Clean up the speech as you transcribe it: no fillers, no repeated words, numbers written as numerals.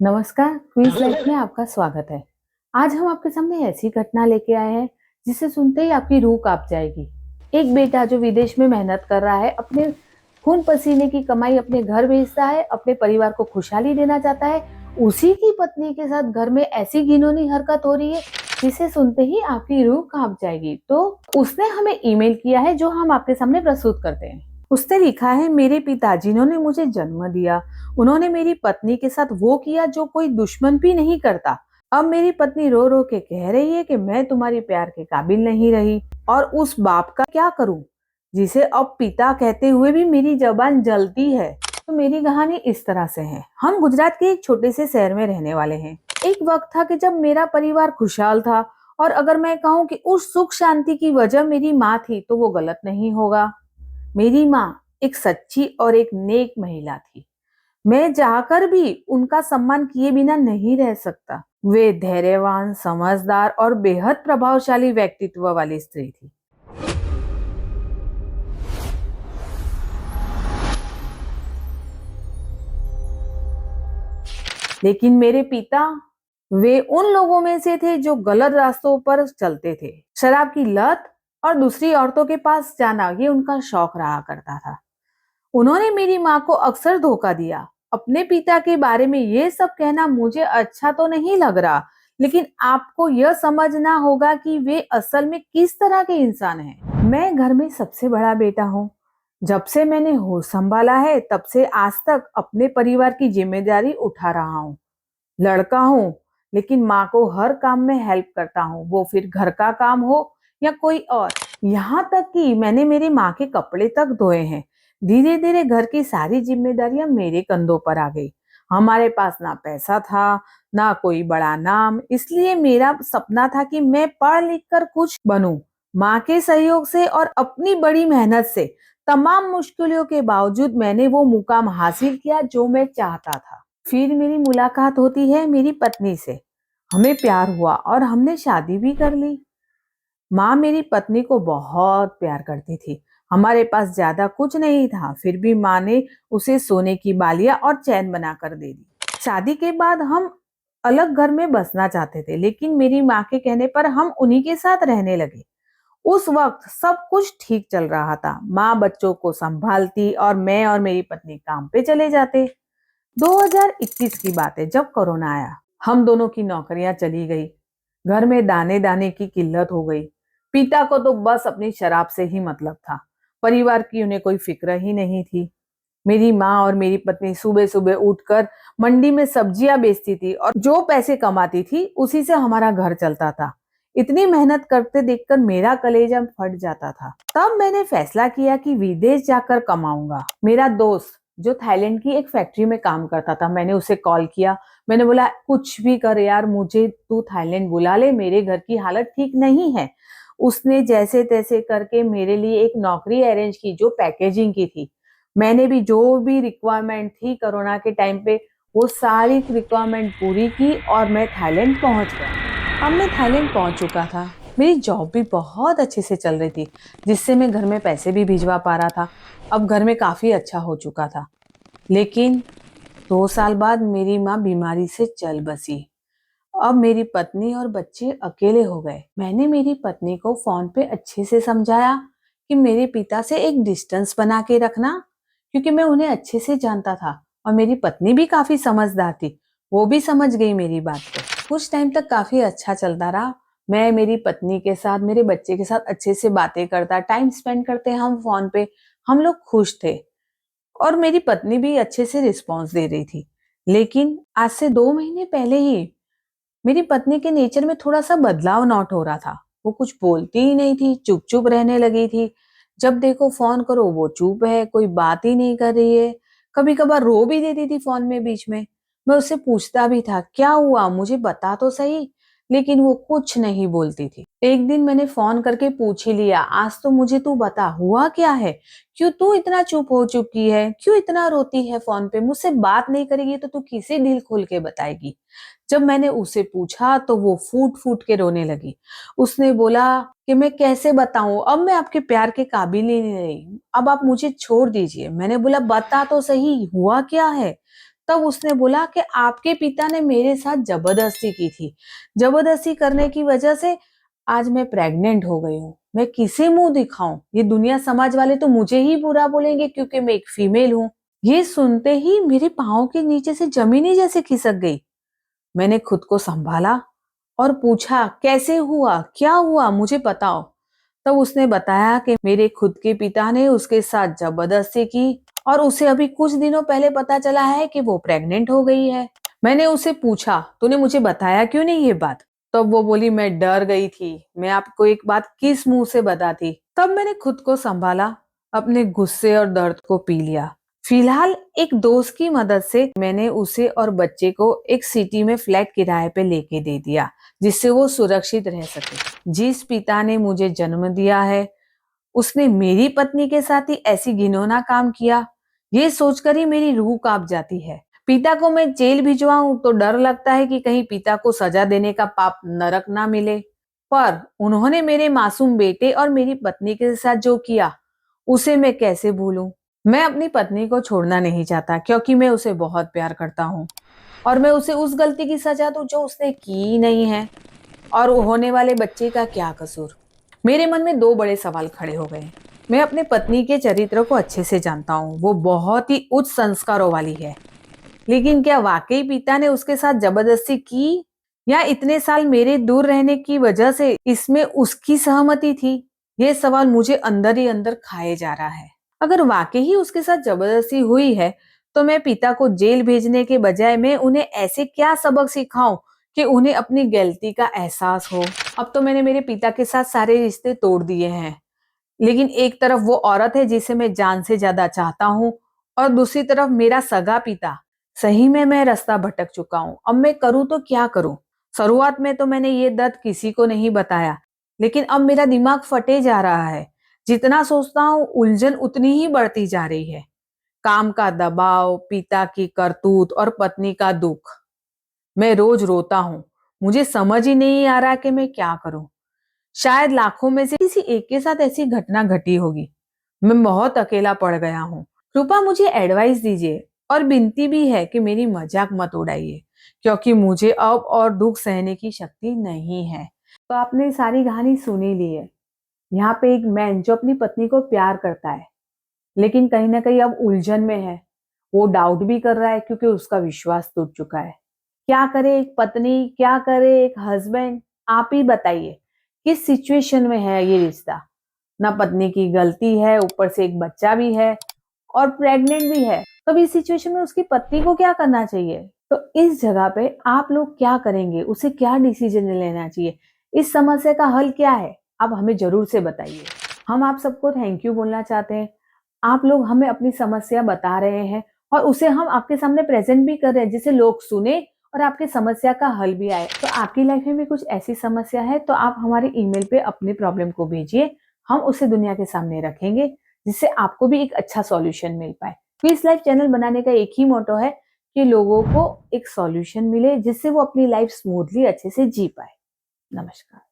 नमस्कार, quiz life में आपका स्वागत है। आज हम आपके सामने ऐसी घटना लेके आए हैं जिसे सुनते ही आपकी रूह कांप जाएगी। एक बेटा जो विदेश में मेहनत कर रहा है, अपने खून पसीने की कमाई अपने घर भेजता है, अपने परिवार को खुशहाली देना चाहता है, उसी की पत्नी के साथ घर में ऐसी घिनौनी हरकत हो रही है जिसे सुनते ही आपकी रूह कांप जाएगी। तो उसने हमें ईमेल किया है जो हम आपके सामने प्रस्तुत करते हैं। उसने लिखा है, मेरे पिता जिन्होंने मुझे जन्म दिया, उन्होंने मेरी पत्नी के साथ वो किया जो कोई दुश्मन भी नहीं करता। अब मेरी पत्नी रो रो के कह रही है कि मैं तुम्हारी प्यार के काबिल नहीं रही, और उस बाप का क्या करूं जिसे अब पिता कहते हुए भी मेरी जबान जलती है। तो मेरी कहानी इस तरह से है। हम गुजरात के एक छोटे से शहर में रहने वाले हैं। एक वक्त था कि जब मेरा परिवार खुशहाल था, और अगर मैं कहूँ कि उस सुख शांति की वजह मेरी माँ थी तो वो गलत नहीं होगा। मेरी माँ एक सच्ची और एक नेक महिला थी। मैं चाहकर भी उनका सम्मान किए बिना नहीं रह सकता। वे धैर्यवान, समझदार और बेहद प्रभावशाली व्यक्तित्व वाली स्त्री थी। लेकिन मेरे पिता, वे उन लोगों में से थे जो गलत रास्तों पर चलते थे। शराब की लत और दूसरी औरतों के पास जाना ये उनका शौक रहा करता था। उन्होंने मेरी माँ को अक्सर धोखा दिया। अपने पिता के बारे में ये सब कहना मुझे अच्छा तो नहीं लग रहा, लेकिन आपको यह समझना होगा कि वे असल में किस तरह के इंसान हैं। मैं घर में सबसे बड़ा बेटा हूँ। जब से मैंने होश संभाला है तब से आज तक अपने परिवार की जिम्मेदारी उठा रहा हूँ। लड़का हूँ, लेकिन माँ को हर काम में हेल्प करता हूँ, वो फिर घर का काम हो या कोई और। यहाँ तक कि मैंने मेरी माँ के कपड़े तक धोए हैं। धीरे धीरे घर की सारी जिम्मेदारियां मेरे कंधों पर आ गई। हमारे पास ना पैसा था, ना कोई बड़ा नाम, इसलिए मेरा सपना था कि मैं पढ़ लिख कर कुछ बनूं। माँ के सहयोग से और अपनी बड़ी मेहनत से तमाम मुश्किलों के बावजूद मैंने वो मुकाम हासिल किया जो मैं चाहता था। फिर मेरी मुलाकात होती है मेरी पत्नी से। हमें प्यार हुआ और हमने शादी भी कर ली। माँ मेरी पत्नी को बहुत प्यार करती थी। हमारे पास ज्यादा कुछ नहीं था, फिर भी माँ ने उसे सोने की बालियां और चैन बना कर दे दी। शादी के बाद हम अलग घर में बसना चाहते थे, लेकिन मेरी माँ के कहने पर हम उन्हीं के साथ रहने लगे। उस वक्त सब कुछ ठीक चल रहा था। माँ बच्चों को संभालती और मैं और मेरी पत्नी काम पे चले जाते। 2021 की बात है, जब कोरोना आया। हम दोनों की नौकरियां चली गई। घर में दाने दाने की किल्लत हो गई। पिता को तो बस अपनी शराब से ही मतलब था। परिवार की उन्हें कोई फिक्र ही नहीं थी। मेरी माँ और मेरी पत्नी सुबह सुबह उठकर मंडी में सब्जियां बेचती थी, और जो पैसे कमाती थी उसी से हमारा घर चलता था। इतनी मेहनत करते देखकर मेरा कलेजा फट जाता था। तब मैंने फैसला किया कि विदेश जाकर कमाऊंगा। मेरा दोस्त जो थाईलैंड की एक फैक्ट्री में काम करता था, मैंने उसे कॉल किया। मैंने बोला, कुछ भी कर यार, मुझे तू थाईलैंड बुला ले, मेरे घर की हालत ठीक नहीं है। उसने जैसे तैसे करके मेरे लिए एक नौकरी अरेंज की जो पैकेजिंग की थी। मैंने भी जो भी रिक्वायरमेंट थी कोरोना के टाइम पे, वो सारी रिक्वायरमेंट पूरी की और मैं थाईलैंड पहुंच गया। अब मैं थाईलैंड पहुंच चुका था। मेरी जॉब भी बहुत अच्छे से चल रही थी, जिससे मैं घर में पैसे भी भिजवा पा रहा था। अब घर में काफी अच्छा हो चुका था। लेकिन 2 साल बाद मेरी माँ बीमारी से चल बसी। अब मेरी पत्नी और बच्चे अकेले हो गए। मैंने मेरी पत्नी को फोन पे अच्छे से समझाया कि मेरे पिता से एक डिस्टेंस बना के रखना, क्योंकि मैं उन्हें अच्छे से जानता था, और मेरी पत्नी भी काफी समझदार थी। वो भी समझ गई मेरी बात को। कुछ टाइम तक काफी अच्छा चलता रहा। मैं मेरी पत्नी के साथ, मेरे बच्चे के साथ अच्छे से बातें करता, टाइम स्पेंड करते हम फोन पे। हम लोग खुश थे, और मेरी पत्नी भी अच्छे से रिस्पॉन्स दे रही थी। लेकिन आज से 2 महीने पहले ही मेरी पत्नी के नेचर में थोड़ा सा बदलाव नोट हो रहा था। वो कुछ बोलती ही नहीं थी, चुप चुप रहने लगी थी। जब देखो फोन करो वो चुप है, कोई बात ही नहीं कर रही है। कभी कभार रो भी देती थी फोन में बीच में। मैं उससे पूछता भी था, क्या हुआ, मुझे बता तो सही। लेकिन वो कुछ नहीं बोलती थी। एक दिन मैंने फोन करके पूछ ही लिया, आज तो मुझे तू बता, हुआ क्या है? क्यों तू इतना चुप हो चुकी है? क्यों इतना रोती है फोन पे? मुझसे बात नहीं करेगी तो तू किसे दिल खोल के बताएगी? जब मैंने उसे पूछा तो वो फूट फूट के रोने लगी। उसने बोला कि मैं कैसे बताऊं, अब मैं आपके प्यार के काबिल ही नहीं रही, अब आप मुझे छोड़ दीजिए। मैंने बोला, बता तो सही, हुआ क्या है? तब उसने बोला कि आपके पिता ने मेरे साथ जबरदस्ती की थी। जबरदस्ती करने की वजह से आज मैं प्रेग्नेंट हो गई हूँ। मैं किसे मुंह दिखाऊं? ये दुनिया समाज वाले तो मुझे ही बुरा बोलेंगे क्योंकि मैं एक फीमेल हूँ। ये सुनते ही मेरे पाँव के नीचे से जमीन ही जैसे खिसक गई। मैंने खुद को संभाला और पूछा, कैसे हुआ, क्या हुआ, मुझे बताओ। तब उसने बताया कि मेरे खुद के पिता ने उसके साथ जबरदस्ती की और उसे अभी कुछ दिनों पहले पता चला है कि वो प्रेग्नेंट हो गई है। मैंने उसे पूछा, तूने मुझे बताया क्यों नहीं ये बात? तब वो बोली, मैं डर गई थी, मैं आपको एक बात किस मुंह से बताती। तब मैंने खुद को संभाला, अपने गुस्से और दर्द को पी लिया। फिलहाल एक दोस्त की मदद से मैंने उसे और बच्चे को एक सिटी में फ्लैट किराए पे लेके दे दिया, जिससे वो सुरक्षित रह सके। जिस पिता ने मुझे जन्म दिया है, उसने मेरी पत्नी के साथ ही ऐसी घिनौना काम किया, ये सोचकर ही मेरी रूह कांप जाती है। पिता को मैं जेल भिजवाऊं तो डर लगता है कि कहीं पिता को सजा देने का पाप नरक ना मिले। पर उन्होंने मेरे मासूम बेटे और मेरी पत्नी के साथ जो किया, उसे मैं कैसे भूलूं? मैं अपनी पत्नी को छोड़ना नहीं चाहता क्योंकि मैं उसे बहुत प्यार करता हूँ और मैं उसे उस गलती की सजा दूं जो उसने की ही नहीं है। और होने वाले बच्चे का क्या कसूर? मेरे मन में दो बड़े सवाल खड़े हो गए। मैं अपने पत्नी के चरित्र को अच्छे से जानता हूँ, वो बहुत ही उच्च संस्कारों वाली है, लेकिन क्या वाकई पिता ने उसके साथ जबरदस्ती की या इतने साल मेरे दूर रहने की वजह से इसमें उसकी सहमति थी? ये सवाल मुझे अंदर ही अंदर खाए जा रहा है। अगर वाकई ही उसके साथ जबरदस्ती हुई है तो मैं पिता को जेल भेजने के बजाय मैं उन्हें ऐसे क्या सबक सिखाऊं कि उन्हें अपनी गलती का एहसास हो। अब तो मैंने मेरे पिता के साथ सारे रिश्ते तोड़ दिए हैं, लेकिन एक तरफ वो औरत है जिसे मैं जान से ज्यादा चाहता हूँ और दूसरी तरफ मेरा सगा पिता। सही में मैं रास्ता भटक चुका हूँ। अब मैं करूँ तो क्या करूँ? शुरुआत में तो मैंने ये दर्द किसी को नहीं बताया, लेकिन अब मेरा दिमाग फटे जा रहा है। जितना सोचता हूँ उलझन उतनी ही बढ़ती जा रही है। काम का दबाव, पिता की करतूत और पत्नी का दुख। मैं रोज रोता हूँ। मुझे समझ ही नहीं आ रहा कि मैं क्या करूँ। शायद लाखों में से किसी एक के साथ ऐसी घटना घटी होगी। मैं बहुत अकेला पड़ गया हूँ। कृपया मुझे एडवाइस दीजिए और विनती भी है कि मेरी मजाक मत उड़ाइए, क्योंकि मुझे अब और दुख सहने की शक्ति नहीं है। तो आपने सारी कहानी सुनी ली है। यहाँ पे एक मैन जो अपनी पत्नी को प्यार करता है, लेकिन कहीं ना कहीं अब उलझन में है। वो डाउट भी कर रहा है क्योंकि उसका विश्वास टूट चुका है। क्या करे एक पत्नी, क्या करे एक हस्बैंड? आप ही बताइए किस सिचुएशन में है ये रिश्ता। ना पत्नी की गलती है, ऊपर से एक बच्चा भी है और प्रेग्नेंट भी है। तो इस सिचुएशन में उसकी पत्नी को क्या करना चाहिए? तो इस जगह पे आप लोग क्या करेंगे? उसे क्या डिसीजन लेना चाहिए? इस समस्या का हल क्या है? आप हमें जरूर से बताइए। हम आप सबको थैंक यू बोलना चाहते हैं। आप लोग हमें अपनी समस्या बता रहे हैं और उसे हम आपके सामने प्रेजेंट भी कर रहे हैं, जिससे लोग सुने और आपकी समस्या का हल भी आए। तो आपकी लाइफ में भी कुछ ऐसी समस्या है तो आप हमारे ईमेल पे अपनी प्रॉब्लम को भेजिए। हम उसे दुनिया के सामने रखेंगे, जिससे आपको भी एक अच्छा सॉल्यूशन मिल पाए। पीस लाइफ चैनल बनाने का एक ही मोटो है कि लोगों को एक सॉल्यूशन मिले, जिससे वो अपनी लाइफ स्मूथली अच्छे से जी पाए। नमस्कार।